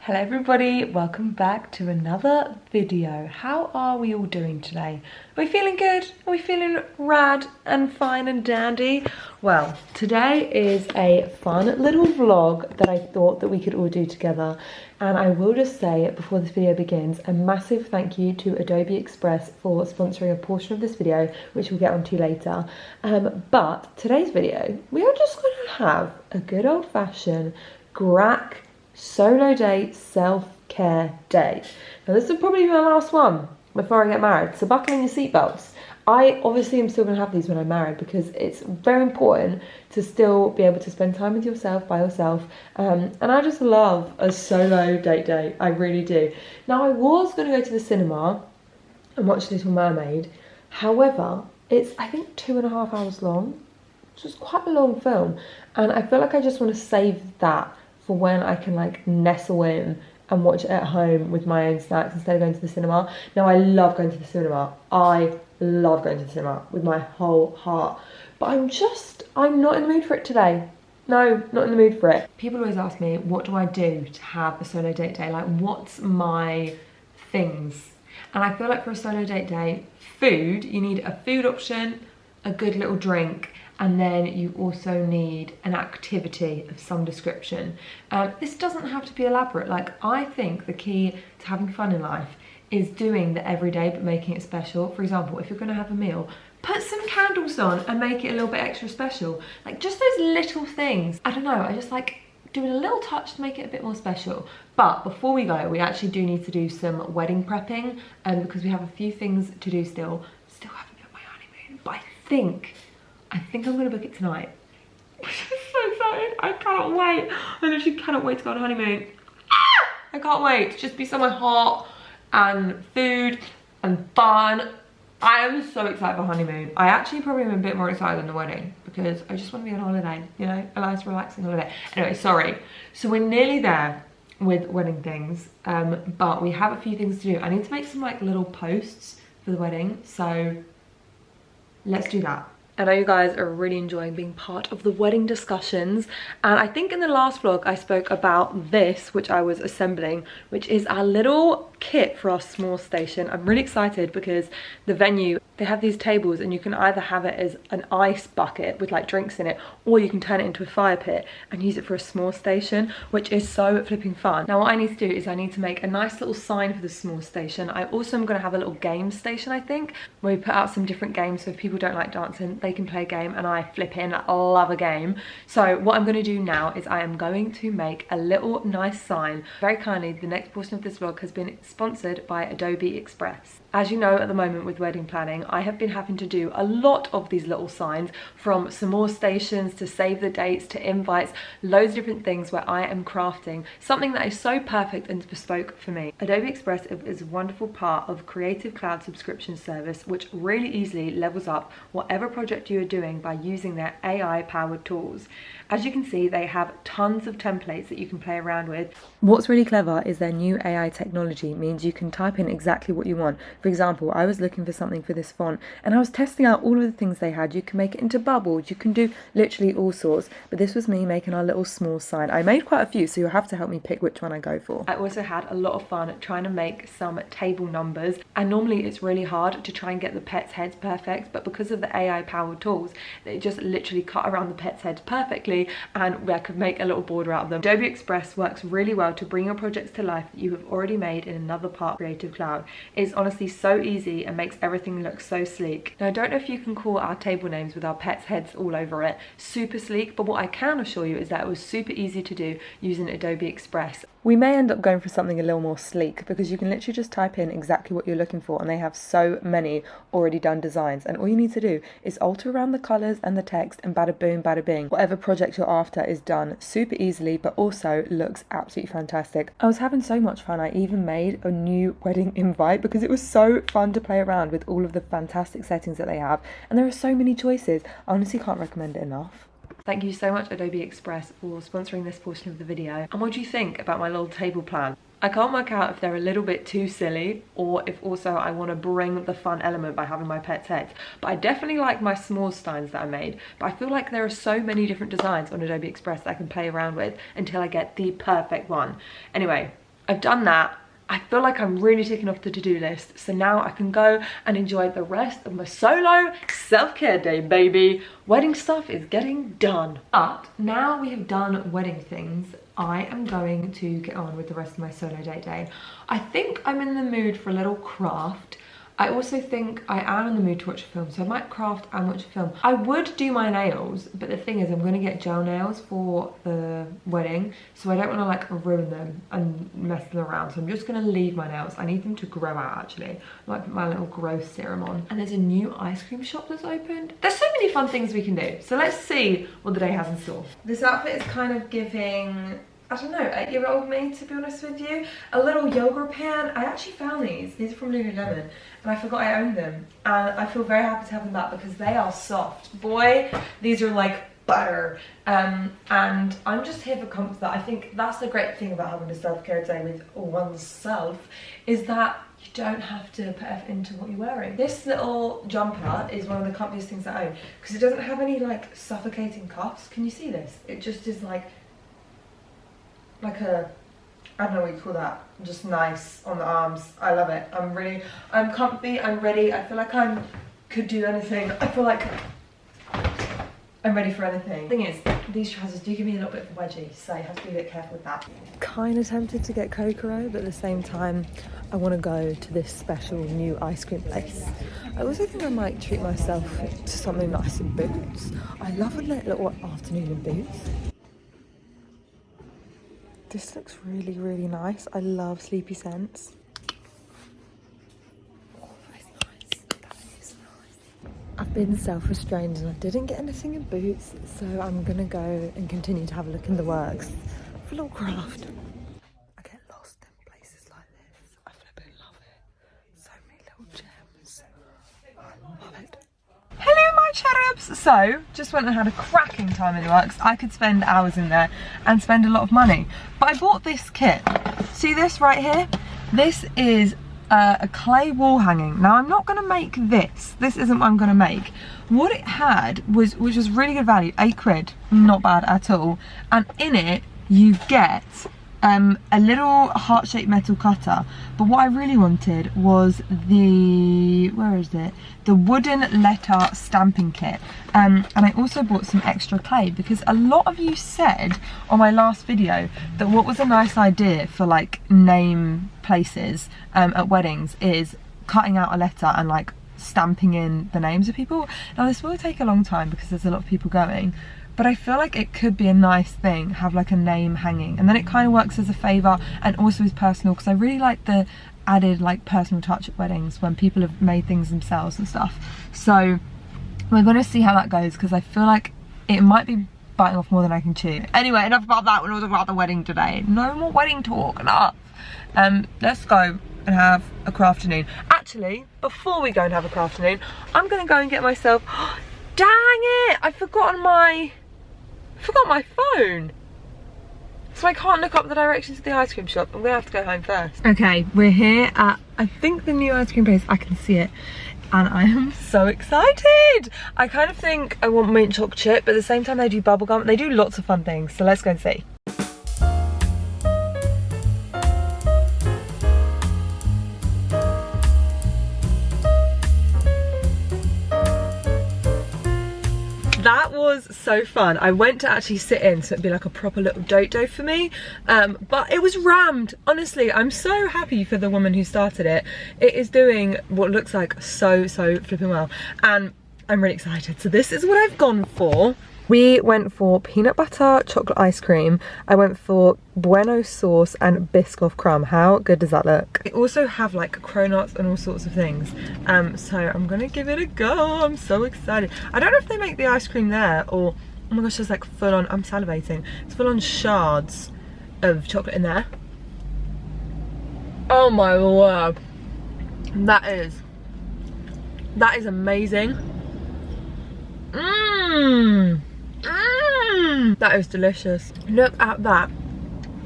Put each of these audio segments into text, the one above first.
Hello everybody, welcome back to another video. How are we all doing today? Are we feeling good? Are we feeling rad and fine and dandy? Well, today is a fun little vlog that I thought that we could all do together. And I will just say, before this video begins, a massive thank you to Adobe Express for sponsoring a portion of this video, which we'll get onto later. But today's video, we are just going to have a good old-fashioned GRAC solo date, self-care day. Now this will probably be my last one before I get married, so buckle in your seatbelts. I obviously am still going to have these when I'm married because it's very important to still be able to spend time with yourself, by yourself, and I just love a solo date day, I really do. Now I was going to go to the cinema and watch Little Mermaid, however, it's I think 2.5 hours long, which is quite a long film, and I feel like I just want to save that for when I can like nestle in and watch it at home with my own snacks instead of going to the cinema. Now I love going to the cinema. I love going to the cinema with my whole heart. But I'm not in the mood for it today. No, not in the mood for it. People always ask me, what do I do to have a solo date day? Like, what's my things? And I feel like for a solo date day, food, you need a food option, a good little drink, and then you also need an activity of some description. This doesn't have to be elaborate. Like, I think the key to having fun in life is doing the everyday but making it special. For example, if you're gonna have a meal, put some candles on and make it a little bit extra special. Like, just those little things. I don't know, I just like doing a little touch to make it a bit more special. But before we go, we actually do need to do some wedding prepping, because we have a few things to do still. Still haven't booked my honeymoon, but I think I'm gonna book it tonight. I'm so excited, I can't wait. I literally cannot wait to go on a honeymoon. I can't wait to just be somewhere hot and food and fun. I am so excited for honeymoon. I actually probably am a bit more excited than the wedding because I just want to be on holiday, you know, a nice relaxing holiday. Anyway, sorry. So we're nearly there with wedding things, but we have a few things to do. I need to make some like little posts for the wedding, so let's do that. I know you guys are really enjoying being part of the wedding discussions, and I think in the last vlog I spoke about this, which I was assembling, which is our little kit for our s'more station. I'm really excited because the venue, they have these tables and you can either have it as an ice bucket with like drinks in it, or you can turn it into a fire pit and use it for a s'more station, which is so flipping fun. Now what I need to do is I need to make a nice little sign for the s'more station. I also am going to have a little game station, I think, where we put out some different games, so if people don't like dancing they can play a game, and I flipping love a game. So what I'm going to do now is I am going to make a little nice sign. Very kindly, the next portion of this vlog has been sponsored by Adobe Express. As you know, at the moment with wedding planning, I have been having to do a lot of these little signs, from s'more stations to save the dates to invites, loads of different things where I am crafting something that is so perfect and bespoke for me. Adobe Express is a wonderful part of Creative Cloud subscription service, which really easily levels up whatever project you are doing by using their AI powered tools. As you can see, they have tons of templates that you can play around with. What's really clever is their new AI technology means you can type in exactly what you want. For example, I was looking for something for this font and I was testing out all of the things they had. You can make it into bubbles, you can do literally all sorts, but this was me making our little small sign. I made quite a few, so you'll have to help me pick which one I go for. I also had a lot of fun trying to make some table numbers, and normally it's really hard to try and get the pets' heads perfect, but because of the AI powered tools, they just literally cut around the pets' heads perfectly, and I could make a little border out of them. Adobe Express works really well to bring your projects to life that you have already made in another part of Creative Cloud. It's honestly so easy and makes everything look so sleek. Now I don't know if you can call our table names with our pets' heads all over it super sleek, but what I can assure you is that it was super easy to do using Adobe Express. We may end up going for something a little more sleek because you can literally just type in exactly what you're looking for, and they have so many already done designs, and all you need to do is alter around the colours and the text and bada boom bada bing. Whatever project you're after is done super easily, but also looks absolutely fantastic. I was having so much fun, I even made a new wedding invite because it was so fun to play around with all of the fantastic settings that they have, and there are so many choices. I honestly can't recommend it enough. Thank you so much Adobe Express for sponsoring this portion of the video. And what do you think about my little table plan? I can't work out if they're a little bit too silly or if also I want to bring the fun element by having my pets' heads. But I definitely like my s'mores signs that I made. But I feel like there are so many different designs on Adobe Express that I can play around with until I get the perfect one. Anyway, I've done that. I feel like I'm really ticking off the to-do list. So now I can go and enjoy the rest of my solo self-care day, baby. Wedding stuff is getting done. But now we have done wedding things, I am going to get on with the rest of my solo date day. I think I'm in the mood for a little craft. I also think I am in the mood to watch a film, so I might craft and watch a film. I would do my nails, but the thing is I'm gonna get gel nails for the wedding, so I don't wanna like ruin them and mess them around. So I'm just gonna leave my nails. I need them to grow out actually. I might put my little growth serum on. And there's a new ice cream shop that's opened. There's so many fun things we can do. So let's see what the day has in store. This outfit is kind of giving, I don't know, 8-year-old me, to be honest with you. A little yoga pan. I actually found these. These are from Lululemon, and I forgot I owned them. And I feel very happy to have them back because they are soft. Boy, these are like butter. And I'm just here for comfort. I think that's the great thing about having a self-care day with oneself, is that you don't have to put effort into what you're wearing. This little jumper is one of the comfiest things I own because it doesn't have any like suffocating cuffs. Can you see this? It just is like a, I don't know what you call that, just nice on the arms. I love it. I'm comfy, I'm ready. I feel like I could do anything. I feel like I'm ready for anything. The thing is, these trousers do give me a little bit of a wedgie, so you have to be a bit careful with that. Kind of tempted to get Kokoro, but at the same time, I want to go to this special new ice cream place. I also think I might treat myself to something nice in Boots. I love a little afternoon in Boots. This looks really, really nice. I love Sleepy Scents. Oh, that is nice. That is nice. I've been self-restrained and I didn't get anything in Boots, so I'm gonna go and continue to have a look in the works for a little craft. I get lost in places like this. I flipping love it. So many little gems. I love it. Hello my cherubs! So, just went and had a cracking time in the works. I could spend hours in there and spend a lot of money. But I bought this kit. See this right here? This is a clay wall hanging. Now I'm not gonna make this. This isn't what I'm gonna make. What it had was, which was really good value, £8, not bad at all. And in it, you get a little heart-shaped metal cutter, but what I really wanted was the, where is it? The wooden letter stamping kit. And I also bought some extra clay because a lot of you said on my last video that what was a nice idea for like name places at weddings is cutting out a letter and like stamping in the names of people. Now this will take a long time because there's a lot of people going, but I feel like it could be a nice thing, have like a name hanging, and then it kind of works as a favour and also is personal, because I really like the added like personal touch at weddings when people have made things themselves and stuff. So we're gonna see how that goes, because I feel like it might be biting off more than I can chew. Anyway, enough about that. We're not talking about the wedding today. No more wedding talk, enough. Let's go and have a crafternoon. Actually, before we go and have a crafternoon, I'm gonna go and get myself, dang it, I forgot my phone. So I can't look up the directions to the ice cream shop. I'm gonna have to go home first. Okay, we're here at, I think, the new ice cream place. I can see it. And I am so excited. I kind of think I want mint chocolate chip, but at the same time they do bubblegum. They do lots of fun things. So let's go and see. That was so fun. I went to actually sit in, so it'd be like a proper little dodo for me, but it was rammed. Honestly, I'm so happy for the woman who started it. It is doing what looks like so flipping well, and I'm really excited. So this is what I've gone for. We went for peanut butter chocolate ice cream. I went for Bueno sauce and Biscoff crumb. How good does that look? They also have like cronuts and all sorts of things. So I'm gonna give it a go. I'm so excited. I don't know if they make the ice cream there or, oh my gosh, there's like full on, I'm salivating. It's full on shards of chocolate in there. Oh my word. That is amazing. That is delicious. Look at that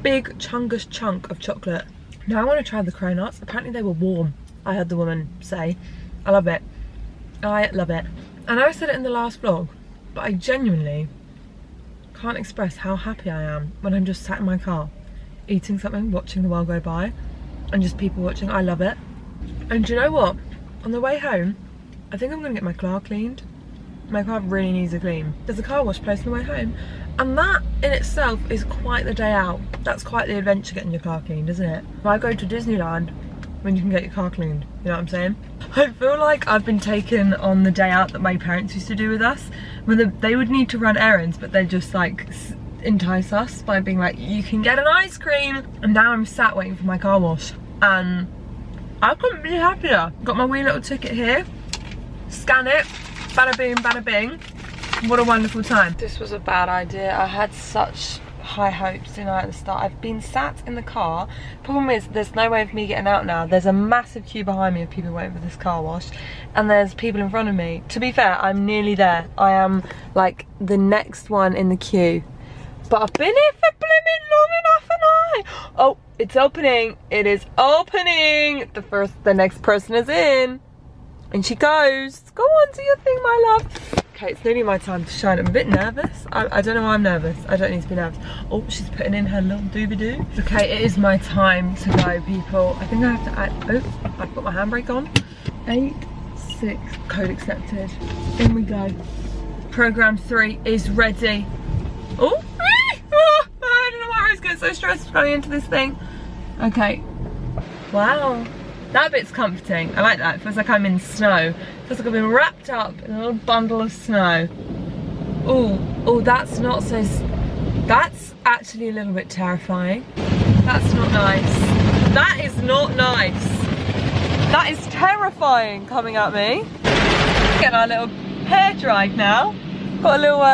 big chungus chunk of chocolate. Now I want to try the cronuts. Apparently they were warm, I heard the woman say. I love it. I love it. And I said it in the last vlog, but I genuinely can't express how happy I am when I'm just sat in my car eating something, watching the world go by, and just people watching. I love it. And do you know what? On the way home, I think I'm gonna get my car cleaned. My car really needs a clean. There's a car wash place on the way home, and that in itself is quite the day out. That's quite the adventure, getting your car cleaned, isn't it? Why go to Disneyland when you can get your car cleaned? You know what I'm saying? I feel like I've been taken on the day out that my parents used to do with us, when they would need to run errands, but they'd just like entice us by being like, you can get an ice cream. And now I'm sat waiting for my car wash, and I couldn't be happier. Got my wee little ticket here, scan it, bada bing, bada bing. What a wonderful time. This was a bad idea. I had such high hopes, didn't I, at the start. I've been sat in the car. Problem is, there's no way of me getting out now. There's a massive queue behind me of people waiting for this car wash, and there's people in front of me. To be fair, I'm nearly there. I am like the next one in the queue. But I've been here for blooming long enough, and oh, it's opening. It is opening. The next person is in. And she goes, go on, do your thing, my love. Okay, it's nearly my time to shine. I'm a bit nervous. I don't know why I'm nervous. I don't need to be nervous. Oh, she's putting in her little doobie-doo. Okay, it is my time to go, people. I think I have to add, oh, I've got my handbrake on. 8-6, code accepted. In we go. Program 3 is ready. Oh, I don't know why I was getting so stressed going into this thing. Okay, wow. That bit's comforting. I like that. It feels like I'm in snow. It feels like I've been wrapped up in a little bundle of snow. Oh, that's not so... That's actually a little bit terrifying. That's not nice. That is not nice. That is terrifying coming at me. Getting our little hair dried now. Got a little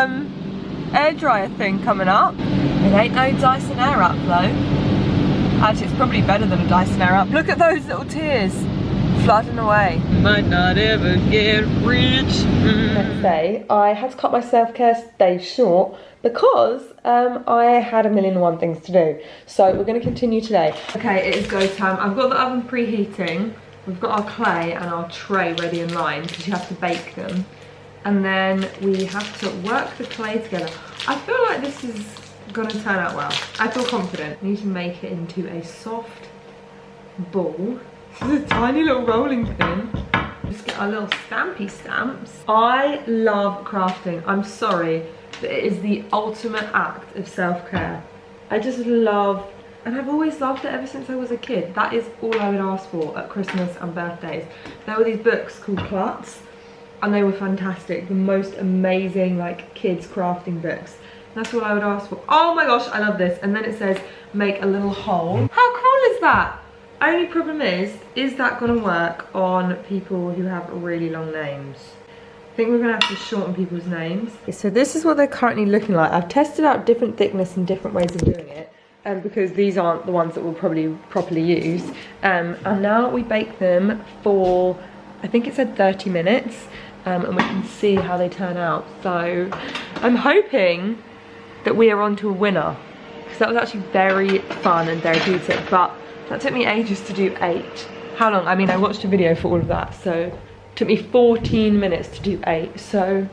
air dryer thing coming up. It ain't no Dyson Airwrap though. Actually, it's probably better than a Dyson Airwrap. Look at those little tears flooding away. Might not ever get rich. Next day, I had to cut my self-care day short because I had 1,000,001 things to do. So we're going to continue today. Okay, it is go time. I've got the oven preheating. We've got our clay and our tray ready in line because you have to bake them. And then we have to work the clay together. I feel like this is gonna turn out well. I feel confident. I need to make it into a soft ball. This is a tiny little rolling pin. Just get our little stampy stamps. I love crafting. I'm sorry, but it is the ultimate act of self-care. I just love, and I've always loved it ever since I was a kid. That is all I would ask for at Christmas and birthdays. There were these books called Klutz, and they were fantastic. The most amazing like kids crafting books. That's what I would ask for. Oh my gosh, I love this. And then it says, make a little hole. How cool is that? Only problem is that gonna work on people who have really long names? I think we're gonna have to shorten people's names. So this is what they're currently looking like. I've tested out different thickness and different ways of doing it. Because these aren't the ones that we'll probably properly use. And now we bake them for, I think it said 30 minutes. And we can see how they turn out. So I'm hoping that we are on to a winner, because that was actually very fun and therapeutic, but that took me ages to do 8. How long? I mean, I watched a video for all of that, so it took me 14 minutes to do 8, so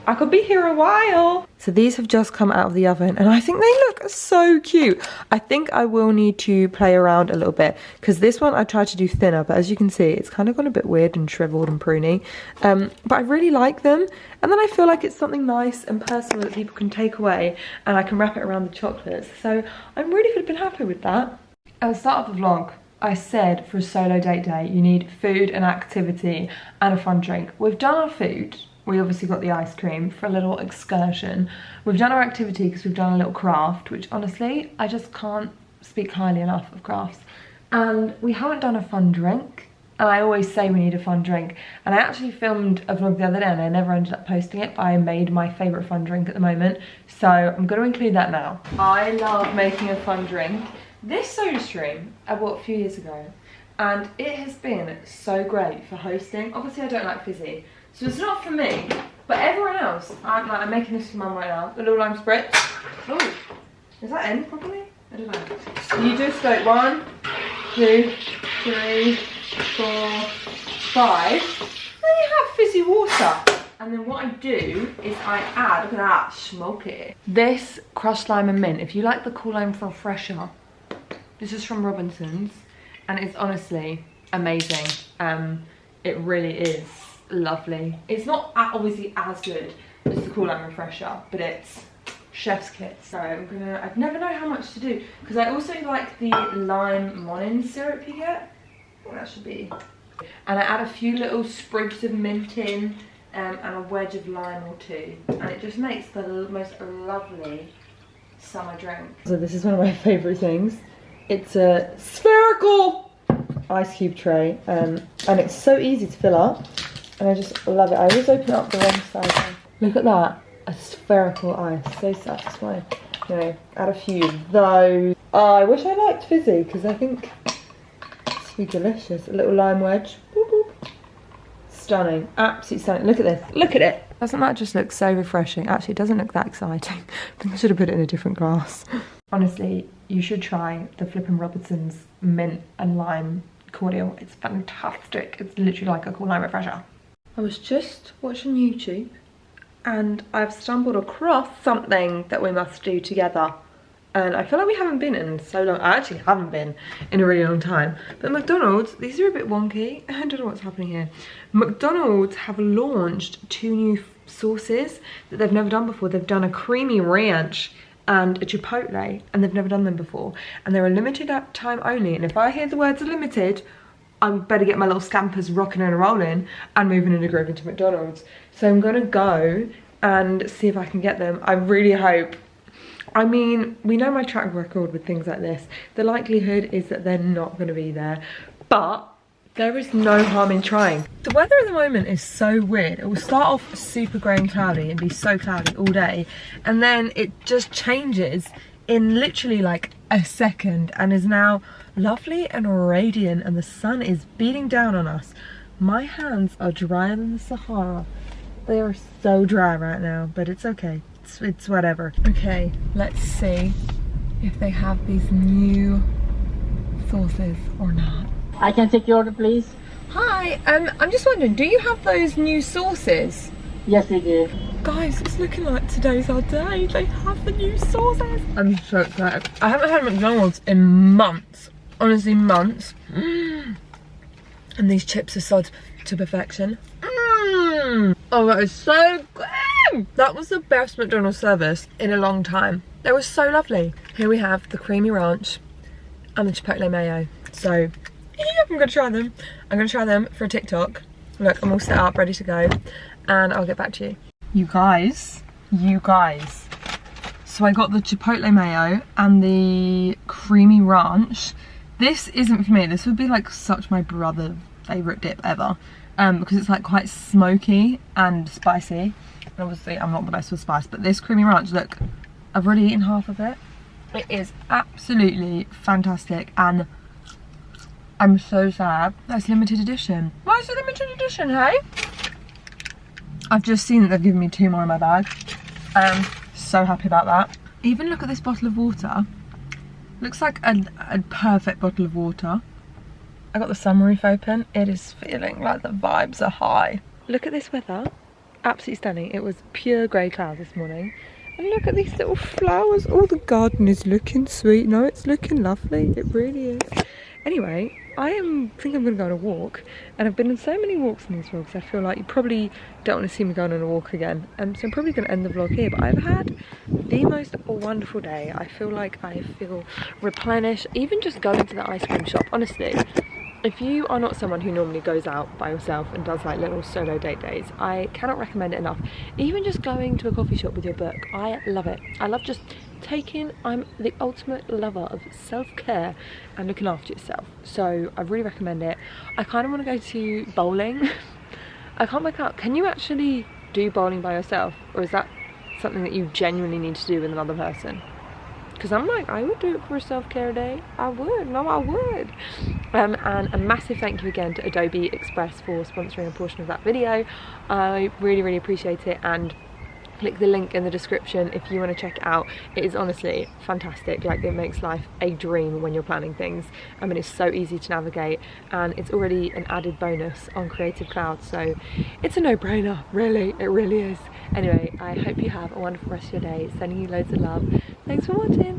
I could be here a while. So these have just come out of the oven, and I think they look so cute. I think I will need to play around a little bit, because this one I tried to do thinner, but as you can see, it's kind of gone a bit weird and shriveled and pruny. But I really like them, and then I feel like it's something nice and personal that people can take away, and I can wrap it around the chocolates. So I'm really flipping happy with that. At the start of the vlog, I said for a solo date day, you need food and activity and a fun drink. We've done our food. We obviously got the ice cream for a little excursion. We've done our activity because we've done a little craft, which honestly, I just can't speak highly enough of crafts. And we haven't done a fun drink. And I always say we need a fun drink. And I actually filmed a vlog the other day and I never ended up posting it, but I made my favourite fun drink at the moment. So I'm going to include that now. I love making a fun drink. This soda stream I bought a few years ago. And it has been so great for hosting. Obviously I don't like fizzy. So it's not for me, but everyone else. I'm making this for mum right now. A little lime spritz. Oh, is that in properly? I don't know. You just go 1, 2, 3, 4, 5. Then you have fizzy water. And then what I do is I add, look at that, smoky. This crushed lime and mint. If you like the cool lime for a fresher, This is from Robinson's, and it's honestly amazing. It really is lovely. It's not obviously as good as the Cool and Refresher, but it's chef's kiss. So I never know how much to do, because I also like the lime morning syrup you get. Well, that should be. And I add a few little sprigs of mint in, and a wedge of lime or two, and it just makes the most lovely summer drink. So this is one of my favourite things. It's a spherical ice cube tray, and it's so easy to fill up, and I just love it. I always open it up the wrong side. Look at that, a spherical ice, so satisfying. You know, add a few of those. Oh, I wish I liked fizzy, because I think it's really delicious. A little lime wedge. Boop, boop. Stunning, absolutely stunning. Look at this, look at it. Doesn't that just look so refreshing? Actually, it doesn't look that exciting. I think I should have put it in a different glass. Honestly, you should try the Flippin' Robinson's mint and lime cordial. It's fantastic. It's literally like a cool lime refresher. I was just watching YouTube, and I've stumbled across something that we must do together. And I feel like we haven't been in so long. I actually haven't been in a really long time. But McDonald's, these are a bit wonky. I don't know what's happening here. McDonald's have launched 2 new sauces that they've never done before. They've done a creamy ranch and a chipotle, and they've never done them before. And they're a limited time only. And if I hear the words limited, I better get my little scampers rocking and rolling and moving in a groove into McDonald's. So I'm gonna go and see if I can get them. I really hope. I mean, we know my track record with things like this. The likelihood is that they're not going to be there, but there is no harm in trying. The weather at the moment is so weird. It will start off super grey and cloudy and be so cloudy all day, and then it just changes in literally like a second and is now lovely and radiant, and the sun is beating down on us. My hands are drier than the Sahara. They are so dry right now, but it's okay. It's whatever. Okay, let's see if they have these new sauces or not. I can take your order, please. Hi, I'm just wondering, do you have those new sauces? Yes, we do. Guys, it's looking like today's our day. They have the new sauces. I'm so excited. I haven't had McDonald's in months. Honestly, months. And these chips are so to perfection. Oh, that is so good. That was the best McDonald's service in a long time. They were so lovely. Here we have the creamy ranch and the chipotle mayo. So, yeah, I'm gonna try them. I'm gonna try them for a TikTok. Look, I'm all set up, ready to go, and I'll get back to you. You guys. So I got the chipotle mayo and the creamy ranch. This isn't for me. This would be like such my brother's favourite dip ever. Because it's like quite smoky and spicy. And obviously I'm not the best with spice, but this creamy ranch, look, I've already eaten half of it. It is absolutely fantastic, and I'm so sad that's limited edition. Why is it limited edition, hey? I've just seen that they've given me 2 more in my bag. I am so happy about that. Even look at this bottle of water. Looks like a perfect bottle of water. I got the sunroof open. It is feeling like the vibes are high. Look at this weather. Absolutely stunning. It was pure grey cloud this morning. And look at these little flowers. Oh, the garden is looking sweet. No, it's looking lovely. It really is. Anyway, I think I'm going to go on a walk. And I've been on so many walks in these vlogs. I feel like you probably don't want to see me going on a walk again. So I'm probably going to end the vlog here. But I've had the most wonderful day. I feel like I feel replenished. Even just going to the ice cream shop, honestly. If you are not someone who normally goes out by yourself and does like little solo date days, I cannot recommend it enough. Even just going to a coffee shop with your book, I love it. I love just I'm the ultimate lover of self-care and looking after yourself. So I really recommend it. I kind of want to go to bowling. I can't work out, can you actually do bowling by yourself? Or is that something that you genuinely need to do with another person? Because I'm like, I would do it for a self-care day. I would, no I would. And a massive thank you again to Adobe Express for sponsoring a portion of that video. I really, really appreciate it, and click the link in the description if you want to check it out. It is honestly fantastic. Like, it makes life a dream when you're planning things. I mean, it's so easy to navigate, and it's already an added bonus on Creative Cloud, so it's a no-brainer, really, it really is. Anyway, I hope you have a wonderful rest of your day. Sending you loads of love. Thanks for watching.